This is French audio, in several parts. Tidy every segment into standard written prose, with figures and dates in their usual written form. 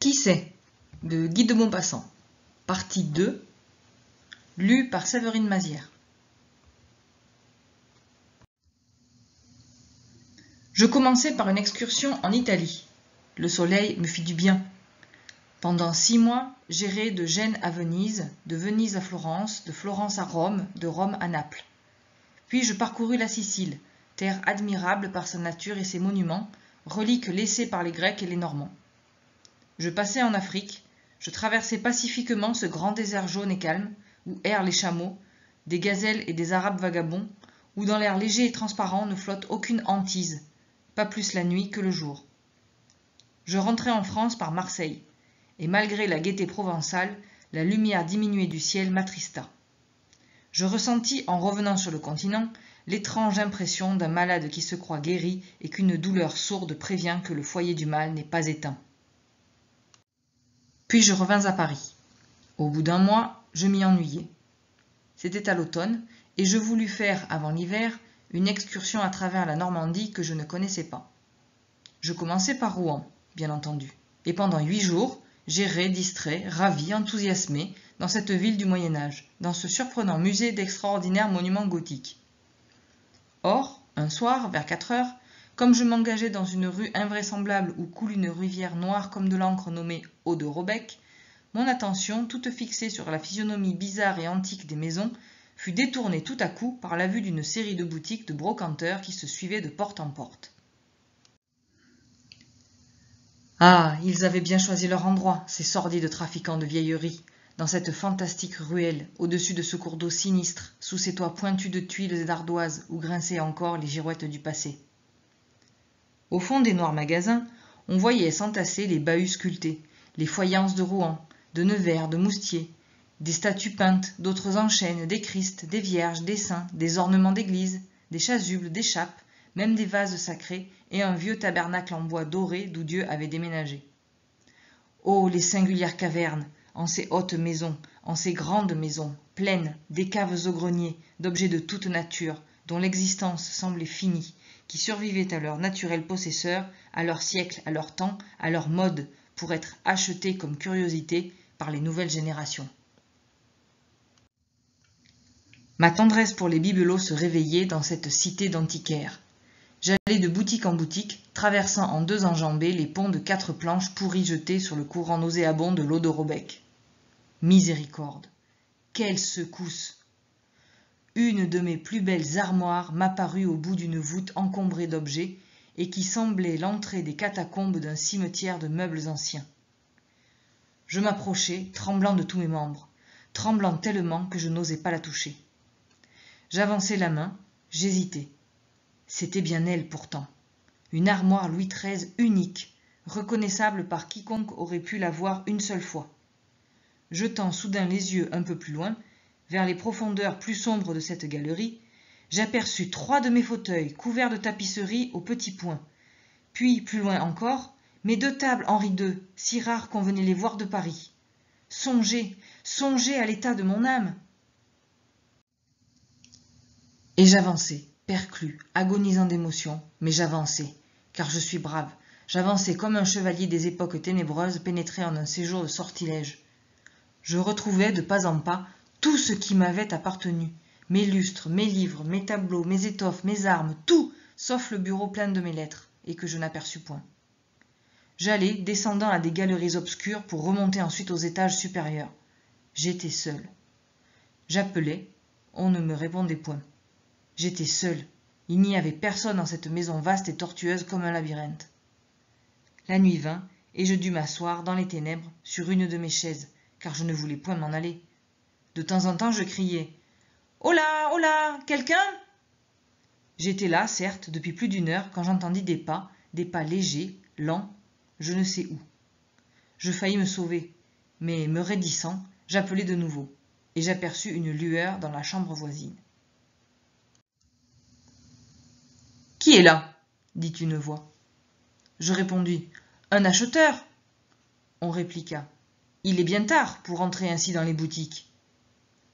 Qui c'est de Guy de Maupassant, partie 2, lue par Séverine Mazière. Je commençai par une excursion en Italie. Le soleil me fit du bien. Pendant 6 mois, j'errai de Gênes à Venise, de Venise à Florence, de Florence à Rome, de Rome à Naples. Puis je parcourus la Sicile, terre admirable par sa nature et ses monuments, reliques laissées par les Grecs et les Normands. Je passai en Afrique, je traversai pacifiquement ce grand désert jaune et calme, où errent les chameaux, des gazelles et des arabes vagabonds, où dans l'air léger et transparent ne flotte aucune hantise, pas plus la nuit que le jour. Je rentrai en France par Marseille, et malgré la gaieté provençale, la lumière diminuée du ciel m'attrista. Je ressentis, en revenant sur le continent, l'étrange impression d'un malade qui se croit guéri et qu'une douleur sourde prévient que le foyer du mal n'est pas éteint. Puis je revins à Paris. Au bout d'1 mois, je m'y ennuyai. C'était à l'automne, et je voulus faire, avant l'hiver, une excursion à travers la Normandie que je ne connaissais pas. Je commençai par Rouen, bien entendu, et pendant 8 jours, j'errai distrait, ravi, enthousiasmé, dans cette ville du Moyen-Âge, dans ce surprenant musée d'extraordinaires monuments gothiques. Or, un soir, vers 4 heures, comme je m'engageais dans une rue invraisemblable où coule une rivière noire comme de l'encre nommée Eau de Robec, mon attention, toute fixée sur la physionomie bizarre et antique des maisons, fut détournée tout à coup par la vue d'une série de boutiques de brocanteurs qui se suivaient de porte en porte. Ah, ils avaient bien choisi leur endroit, ces sordides trafiquants de vieilleries, dans cette fantastique ruelle, au-dessus de ce cours d'eau sinistre, sous ces toits pointus de tuiles et d'ardoises où grinçaient encore les girouettes du passé. Au fond des noirs magasins, on voyait s'entasser les bahuts sculptés, les faïences de Rouen, de Nevers, de Moustier, des statues peintes, d'autres en chêne, des Christ, des vierges, des saints, des ornements d'église, des chasubles, des chapes, même des vases sacrés et un vieux tabernacle en bois doré d'où Dieu avait déménagé. Oh, les singulières cavernes, en ces hautes maisons, en ces grandes maisons, pleines, des caves au grenier, d'objets de toute nature, dont l'existence semblait finie, qui survivaient à leurs naturels possesseurs, à leur siècle, à leur temps, à leur mode, pour être achetés comme curiosités par les nouvelles générations. Ma tendresse pour les bibelots se réveillait dans cette cité d'antiquaires. J'allais de boutique en boutique, traversant en 2 enjambées les ponts de 4 planches pourries jetées sur le courant nauséabond de l'eau de Robec. Miséricorde! Quelle secousse! Une de mes plus belles armoires m'apparut au bout d'une voûte encombrée d'objets et qui semblait l'entrée des catacombes d'un cimetière de meubles anciens. Je m'approchai, tremblant de tous mes membres, tremblant tellement que je n'osais pas la toucher. J'avançai la main, j'hésitai. C'était bien elle pourtant, une armoire Louis XIII unique, reconnaissable par quiconque aurait pu la voir une seule fois. Jetant soudain les yeux un peu plus loin, vers les profondeurs plus sombres de cette galerie, j'aperçus 3 de mes fauteuils couverts de tapisseries aux petits points, puis, plus loin encore, mes 2 tables Henri II, si rares qu'on venait les voir de Paris. Songez, songez à l'état de mon âme! Et j'avançai, perclus, agonisant d'émotion, mais j'avançai, car je suis brave, j'avançai comme un chevalier des époques ténébreuses pénétré en un séjour de sortilège. Je retrouvai de pas en pas tout ce qui m'avait appartenu, mes lustres, mes livres, mes tableaux, mes étoffes, mes armes, tout, sauf le bureau plein de mes lettres, et que je n'aperçus point. J'allai, descendant à des galeries obscures pour remonter ensuite aux étages supérieurs. J'étais seul. J'appelai, on ne me répondait point. J'étais seul, il n'y avait personne dans cette maison vaste et tortueuse comme un labyrinthe. La nuit vint, et je dus m'asseoir dans les ténèbres sur une de mes chaises, car je ne voulais point m'en aller. De temps en temps je criais « Hola, hola, quelqu'un ?» J'étais là, certes, depuis plus d'1 heure, quand j'entendis des pas légers, lents, je ne sais où. Je faillis me sauver, mais me raidissant, j'appelai de nouveau, et j'aperçus une lueur dans la chambre voisine. « Qui est là ?» dit une voix. Je répondis « Un acheteur !» On répliqua « Il est bien tard pour entrer ainsi dans les boutiques. »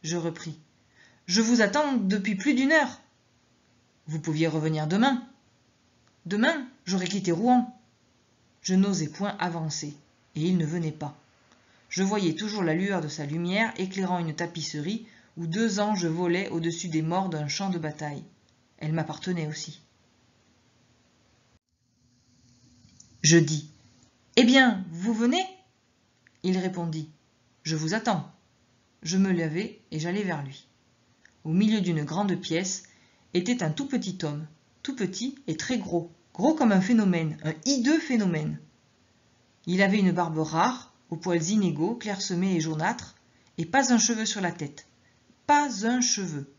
Je repris « Je vous attends depuis plus d'1 heure. » Vous pouviez revenir demain. Demain, j'aurais quitté Rouen. Je n'osais point avancer. et il ne venait pas. Je voyais toujours la lueur de sa lumière éclairant une tapisserie où 2 anges volaient au-dessus des morts d'un champ de bataille. Elle m'appartenait aussi. Je dis « Eh bien, vous venez ?» Il répondit « Je vous attends. » Je me levai et j'allai vers lui. Au milieu d'une grande pièce était un tout petit homme, tout petit et très gros, gros comme un phénomène, un hideux phénomène. Il avait une barbe rare, aux poils inégaux, clairsemés et jaunâtres, et pas un cheveu sur la tête. Pas un cheveu.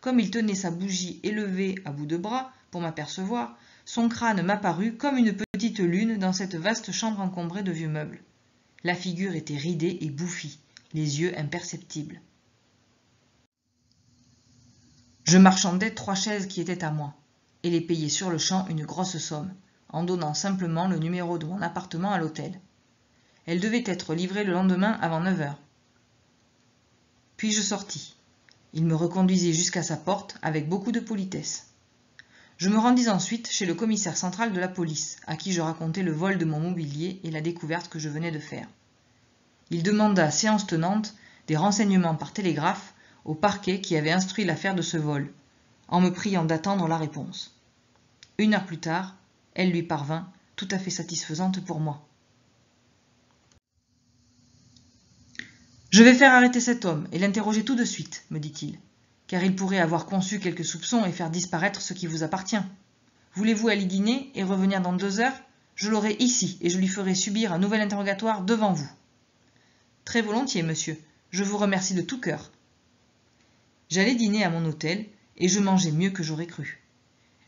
Comme il tenait sa bougie élevée à bout de bras pour m'apercevoir, son crâne m'apparut comme une petite lune dans cette vaste chambre encombrée de vieux meubles. La figure était ridée et bouffie, les yeux imperceptibles. Je marchandai 3 chaises qui étaient à moi, et les payai sur-le-champ une grosse somme, en donnant simplement le numéro de mon appartement à l'hôtel. Elle devait être livrée le lendemain avant 9 heures. Puis je sortis. Il me reconduisit jusqu'à sa porte avec beaucoup de politesse. Je me rendis ensuite chez le commissaire central de la police, à qui je racontai le vol de mon mobilier et la découverte que je venais de faire. Il demanda, séance tenante, des renseignements par télégraphe au parquet qui avait instruit l'affaire de ce vol, en me priant d'attendre la réponse. 1 heure plus tard, elle lui parvint, tout à fait satisfaisante pour moi. « Je vais faire arrêter cet homme et l'interroger tout de suite, me dit-il, car il pourrait avoir conçu quelques soupçons et faire disparaître ce qui vous appartient. Voulez-vous aller dîner et revenir dans 2 heures? Je l'aurai ici et je lui ferai subir un nouvel interrogatoire devant vous. » Très volontiers, monsieur. Je vous remercie de tout cœur. J'allai dîner à mon hôtel et je mangeai mieux que j'aurais cru.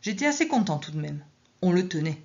J'étais assez content tout de même. On le tenait.